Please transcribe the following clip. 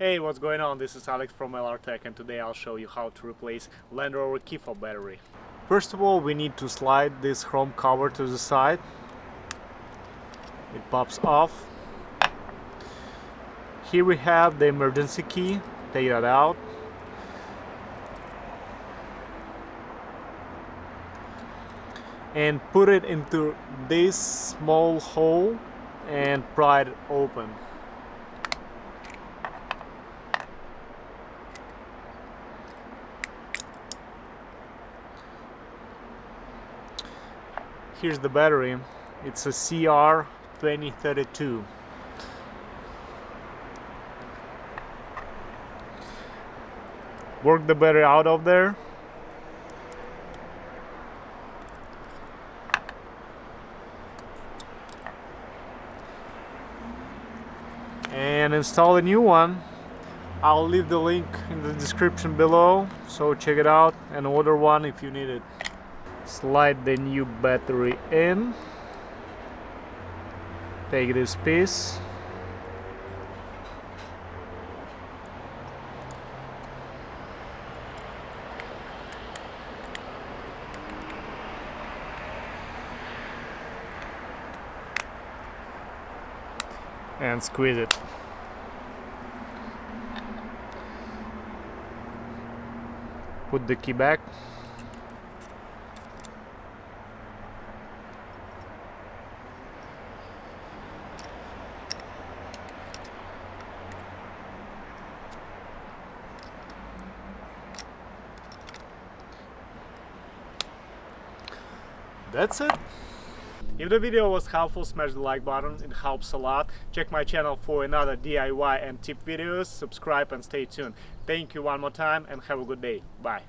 Hey, what's going on? This is Alex from LR Tech, and today I'll show you how to replace Land Rover LR4 battery. First of all, we need to slide this chrome cover to the side. It pops off. Here we have the emergency key. Take that out. And put it into this small hole and pry it open. Here's the battery. It's a CR2032. Work the battery out of there. And install a new one. I'll leave the link in the description below, so check it out and order one if you need it. Slide the new battery in. Take this piece. And squeeze it. Put the key back. That's it. If the video was helpful, smash the like button, it helps a lot. Check my channel for another DIY and tip videos, subscribe and stay tuned. Thank you one more time and have a good day. Bye.